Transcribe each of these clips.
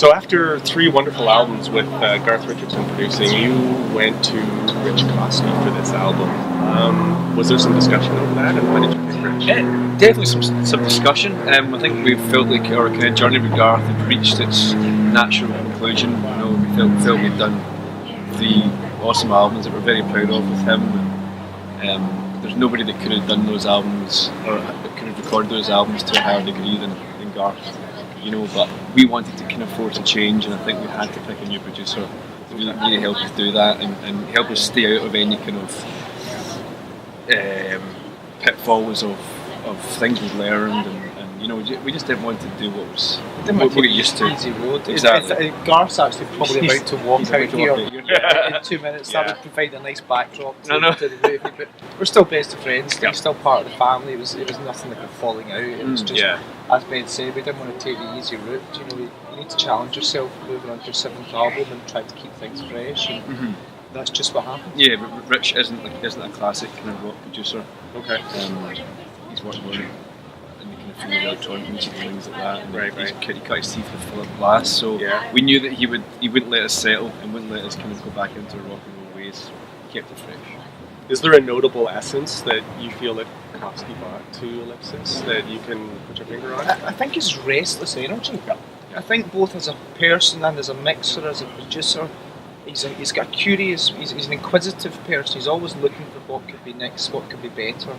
So after 3 wonderful albums with Garth Richardson producing, you went to Rich Costly for this album. Was there some discussion over that, and why did you pick Rich? Definitely some discussion. I think we felt like our kind of journey with Garth had reached its natural conclusion. You know, we felt we'd done 3 awesome albums that we're very proud of with him. There's nobody that could have done those albums or that could have recorded those albums to a higher degree than Garth. You know, but we wanted to kind of force a change, and I think we had to pick a new producer to really help us do that and help us stay out of any kind of pitfalls of things we've learned, and you know, we just didn't want to do what we got used to. Easy road. Exactly. Garth's actually probably about to walk out here Yeah. in 2 minutes. That would provide a nice backdrop to the movie. But we're still best of friends. He's still part of the family. It was nothing like a falling out. It was just, as Ben said, we didn't want to take the easy route. You know, you need to challenge yourself moving on to your 7th album and try to keep things fresh. And that's just what happened. Yeah, but Rich isn't a classic kind of rock producer. Okay. He's worked more in the kind of field of electronics and things like that. And he cut his teeth with Philip Glass, so we knew that he wouldn't let us settle and wouldn't let us kind of go back into rock and roll ways. He kept it fresh. Is there a notable essence that you feel that Kofsky brought to Ellipsis that you can put your finger on? I think his restless energy. I think both as a person and as a mixer, as a producer, he's got a curious, he's an inquisitive person. He's always looking for what could be next, what could be better.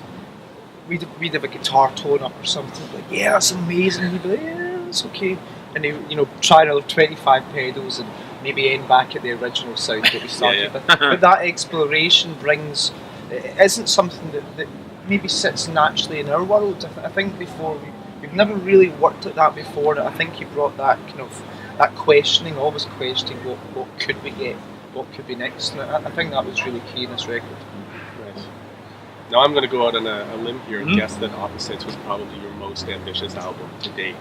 We'd have a guitar tone up or something, like, yeah, that's amazing. He'd be like, yeah, that's okay. And he, you know, try another 25 pedals and maybe end back at the original sound that we started with. But that exploration it isn't something that maybe sits naturally in our world. I think before, we've never really worked at that before. I think he brought that kind of, that questioning, always questioning what could we get, what could be next. And I think that was really key in this record. Now I'm going to go out on a limb here and guess that Opposites was probably your most ambitious album to date.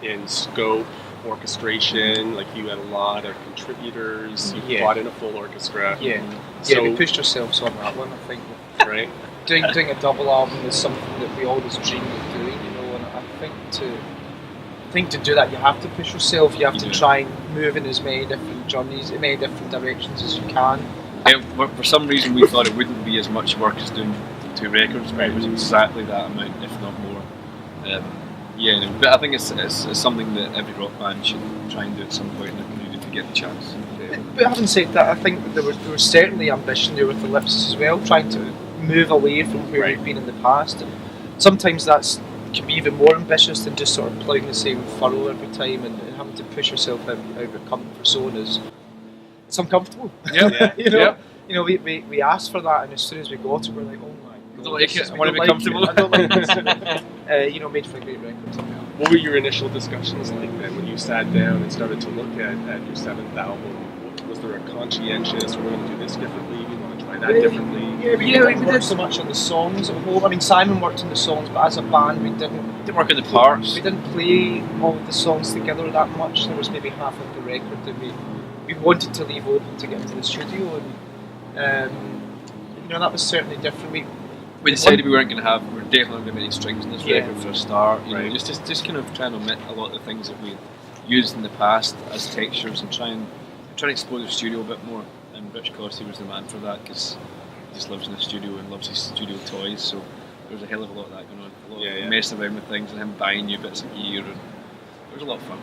In scope, orchestration, like you had a lot of contributors, you brought in a full orchestra. So we pushed ourselves on that one, I think. Right. Doing a double album is something that we always dreamed of doing, you know, and I think to do that you have to push yourself, you have to try and move in as many different journeys, in many different directions as you can. For some reason we thought it wouldn't be as much work as doing 2 records, but it was exactly that amount, if not more. But I think it's something that every rock band should try and do at some point in their career to get the chance. But having said that, I think there was certainly ambition there with Ellipsis as well, trying to move away from where we've been in the past. And sometimes can be even more ambitious than just sort of ploughing the same furrow every time and having to push yourself out of your comfort zone. It's uncomfortable. You know, we asked for that, and as soon as we got it, we're like, oh my. I don't like it. I want to be comfortable. I don't like this. You know, made for a great record. What were your initial discussions like then when you sat down and started to look at your 7th album? Was there a conscientious, we're going to do this differently, we want to try that differently? We didn't work so much on the songs at home. I mean, Simon worked on the songs, but as a band, we didn't work on the parts. We didn't play all of the songs together that much. There was maybe half of the record that we wanted to leave open to get into the studio, and you know, that was certainly different. We decided we we're definitely not going to have any strings in this record for a start. You know, just kind of trying to omit a lot of the things that we used in the past as textures and try and explore the studio a bit more. And Rich Costly was the man for that because he just lives in the studio and loves his studio toys. So there was a hell of a lot of that going on. A lot of messing around with things and him buying new bits of gear, and it was a lot of fun.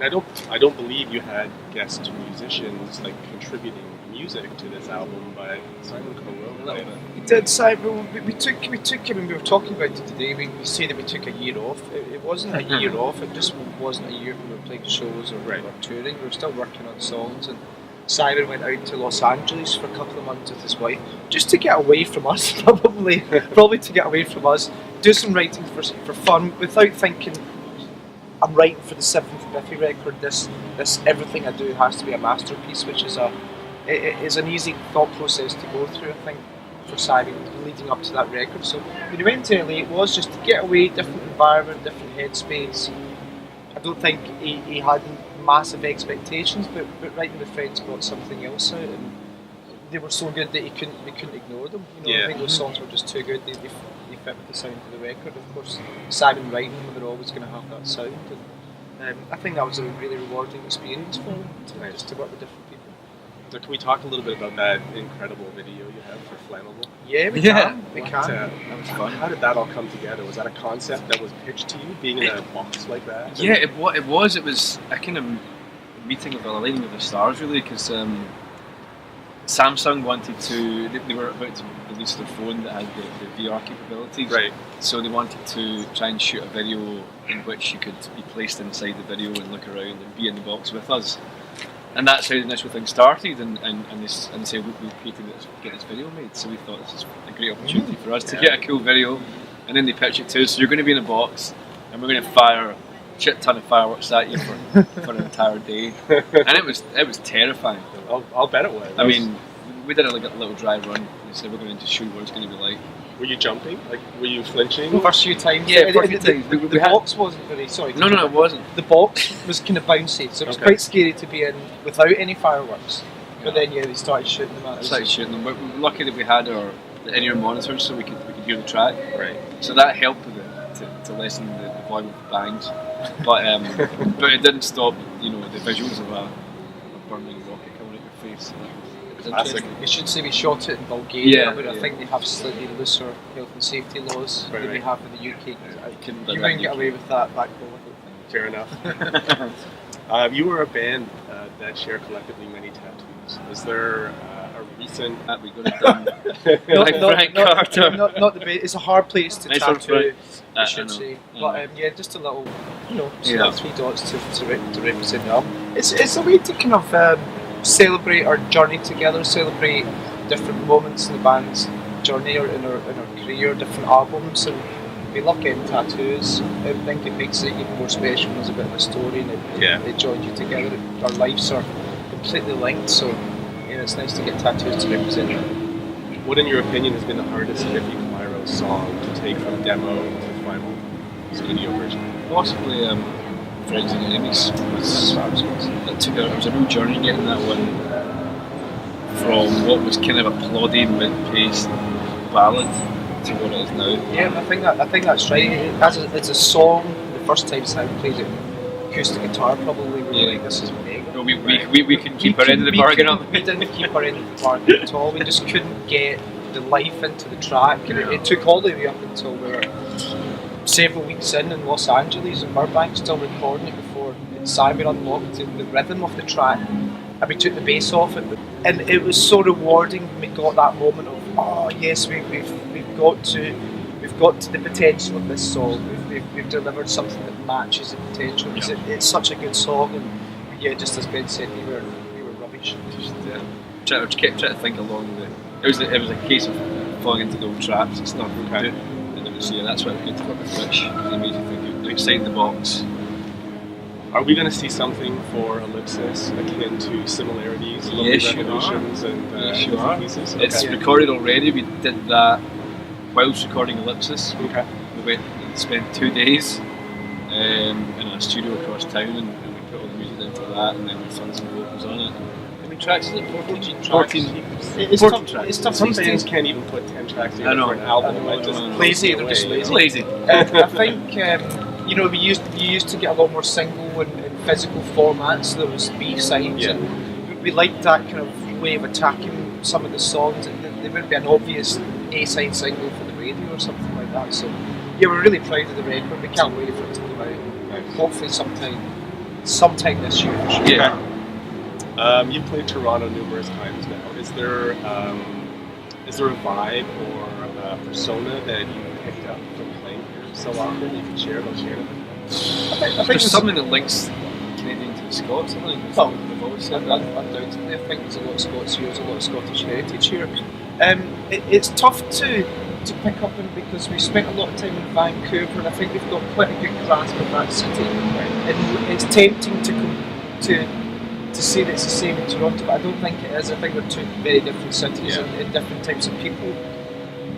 I don't believe you had guest musicians like contributing music to this album, but Simon co-wrote a little bit. We did, Simon. We took when we were talking about it today, we say that we took a year off. It wasn't a year off, it just wasn't a year when we were playing shows or touring. We were still working on songs, and Simon went out to Los Angeles for a couple of months with his wife, just to get away from us, probably to get away from us, do some writing for fun, without thinking, I'm writing for the 7th Biffy record, this everything I do has to be a masterpiece, which is an easy thought process to go through, I think, for Simon leading up to that record. So when he went to LA, it was just to get away, different environment, different headspace. I don't think he had massive expectations, but writing with friends brought something else out, and they were so good that we couldn't ignore them. You know, I think those songs were just too good. They fit with the sound of the record. Of course, Simon writing them, they're always going to have that sound. And I think that was a really rewarding experience for me, just to work with different people. So can we talk a little bit about that incredible video you have for Flammable? Yeah, we can. That was fun. How did that all come together? Was that a concept that was pitched to you, being in a box like that? Yeah, it was. It was a kind of meeting of the lighting of the stars, really, because Samsung wanted to. They were about to release their phone that had the VR capabilities. Right. So they wanted to try and shoot a video in which you could be placed inside the video and look around and be in the box with us. And that's how the initial thing started, and they said, look, we've created this, get this video made. So we thought this is a great opportunity for us to get a cool video. And then they pitched it to us, so you're going to be in a box, and we're going to fire a shit ton of fireworks at you for an entire day. And it was terrifying. I'll bet it was. I mean, we did a little dry run. They said we're going to just show you what it's going to be like. Were you jumping? Like, were you flinching? First few times. Yeah, first few times. The box wasn't very. Sorry. No, it wasn't. The box was kind of bouncy, so it was quite scary to be in without any fireworks. But then, they started shooting them at us. We're lucky that we had the in-ear monitors, so we could hear the track. Right. So that helped with it to lessen the volume of the bangs. But it didn't stop, the visuals of a burning rocket coming at your face. Classic. We should say we shot it in Bulgaria, but yeah. I think they have slightly looser health and safety laws than we have in the UK. You wouldn't get away with that back home. Fair enough. You were a band that share collectively many tattoos. Is there a recent that we got it done? Not the base. It's a hard place to tattoo. I should say, but just a little, 3 dots to represent them. It's a way to kind of celebrate our journey together, celebrate different moments in the band's journey or in our career, different albums, and we love getting tattoos. I think it makes it even more special. There's a bit of a story and it joins you together. Our lives are completely linked, so it's nice to get tattoos to represent that. What, in your opinion, has been the hardest Biffy Clyro song to take from demo to final studio version? Possibly Friends and Enemies. It was a real journey getting that one from what was kind of a ploddy mid-paced ballad to what it is now. Yeah, I think that's right. It's a song. The first time Sam played it acoustic guitar, probably we were like, this is mega. No, we couldn't keep our end of the bargain up. We didn't keep our end of the bargain at all. We just couldn't get the life into the track, and it took all the way up until we were several weeks in Los Angeles and Burbank, still recording it before Simon unlocked the rhythm of the track, and we took the bass off it, and it was so rewarding when we got that moment of, oh yes, we've got to the potential of this song. We've delivered something that matches the potential. It's such a good song, and just as Ben said, we were rubbish. Just kept trying to think along the. It was a case of falling into the old traps. It's not good. And it was that's why it was good to work with Rich. He made you think outside the box. Are we going to see something for Ellipsis akin to similarities, Yes, revolutions, and pieces? Okay. It's recorded already. We did that whilst recording Ellipsis. Okay. We went and spent 2 days in a studio across town, and we put all the music down for that, and then we sung some vocals on it. How many tracks is it? 14 tracks. 14 tracks. It's tough. Some bands can't even put 10 tracks together for an album. Lazy. They're just lazy. I think we used to get a lot more single and physical formats. There was B-sides, and we liked that kind of way of attacking some of the songs. There would be an obvious A-side single for the radio or something like that. So we're really proud of the record. We can't wait for it to come out. Hopefully sometime this year. For sure. Yeah. You've played Toronto numerous times now. Is there a vibe or a persona that you picked up from playing here so often? You can share those here. I think there's something that links Canadian to the Scots. I think we've always said that. Undoubtedly, I think there's a lot of Scots here. There's a lot of Scottish heritage here. It's tough to pick up on because we spent a lot of time in Vancouver, and I think we've got quite a good grasp of that city. And it's tempting to say that it's the same in Toronto, but I don't think it is. I think they're two very different cities and different types of people.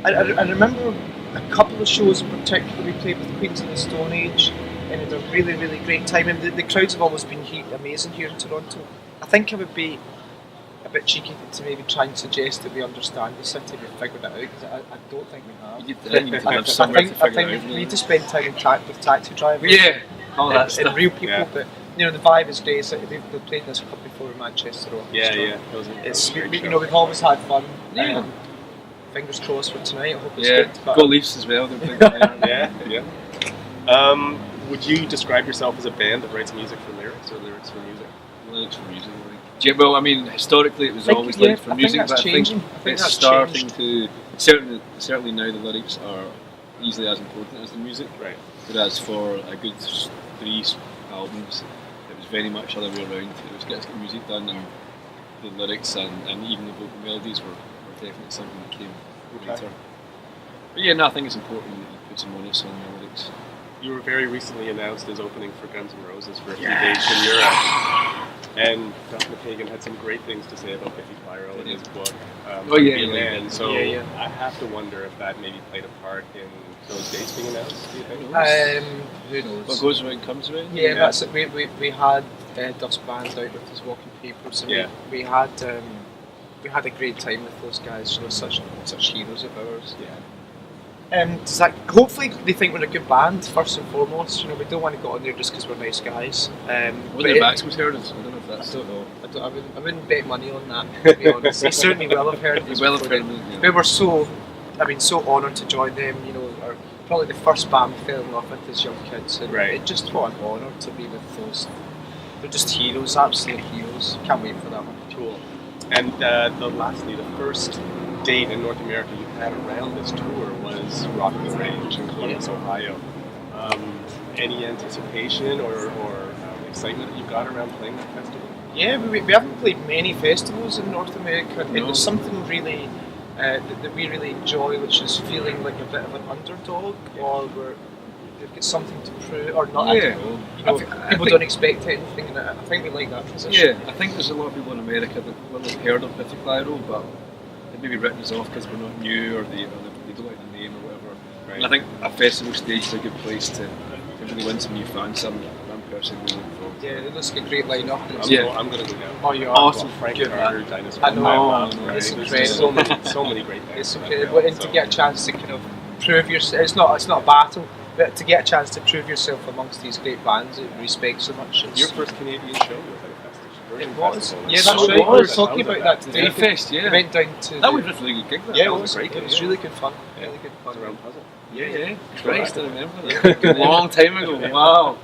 I remember a couple of shows in particular we played with Queens of the Stone Age, and had a really, really great time. And the crowds have always been amazing here in Toronto. I think I would be a bit cheeky to maybe try and suggest that we understand the city, we've figured it out, because I don't think we have. You need to have somewhere to figure I think we need to spend time with taxi drivers. Yeah. All that and stuff. real people. Yeah. But you know, the vibe is great. It's like they've played this club before in Manchester. Yeah, Orchestra. yeah. That was a It's great you show. know, we've always had fun. Yeah. Fingers crossed for tonight. I hope it's Yeah, good. But, go Leafs as well. They're playing Yeah. Would you describe yourself as a band that writes music for lyrics or lyrics for music? lyrics for music. Like, well, I mean, historically it was always yeah, lyrics for I think music, that's but changing. I I think think it's that's starting changed. to certainly now the lyrics are easily as important as the music. Right. Whereas for a good 3 albums, it was very much other way around. It was get music done, and the lyrics and even the vocal melodies were definitely something that came later. But yeah, no, I think it's important that you put some onus on the lyrics. You were very recently announced as opening for Guns N' Roses for a few days in Europe. And Dr. McKagan had some great things to say about Biffy Clyro in his book. And so I have to wonder if that maybe played a part in those dates being announced, do you think? Who knows? What goes around comes around. Yeah, that's it. We had Duff's band out with his walking papers, and we had a great time with those guys. You know, such heroes of ours. Yeah. Hopefully they think we're a good band first and foremost. You know, we don't want to go on there just because we're nice guys. Well, their backs was heard us. I don't know if that's. I wouldn't bet money on that. To be honest, they certainly will have heard us. We were so honoured to join them. You know, probably the first band we fell in love with as young kids. And it just what an honour to be with those. They're just heroes, absolute heroes. Can't wait for that one. Cool. And lastly, the first date in North America you had around this tour was Rock the Range in Columbus, Ohio. Any anticipation or excitement that you got around playing that festival? Yeah, we haven't played many festivals in North America. No. It was something really that we really enjoy, which is feeling like a bit of an underdog, or they've got something to prove, or not. Yeah, people don't expect anything, and I think we like that position. Yeah, I think there's a lot of people in America that will have heard of Biffy Clyro, but they maybe written us off because we're not new, or they don't like the name or whatever. Right. And I think a festival stage is a good place to really win some new fans. I'm personally really looking forward to it. Yeah, it looks like a great lineup. I'm going to go down. Oh, you are? Awesome. Frank Carter, Dinosaur. I know. It's incredible. incredible. So many great bands. It's incredible. And to get a chance to kind of prove yourself, it's not a battle, but to get a chance to prove yourself amongst these great bands that you respect so much. Your first Canadian show was at a festival. It was. Festival. Yeah, that's right. We were talking about that today. Fest, yeah. We went down to. That was a really good gig. Yeah, it was great. It was really good fun. Yeah. Really good fun. Around Puzzle. Yeah. Christ, I remember that. A long time ago. Wow.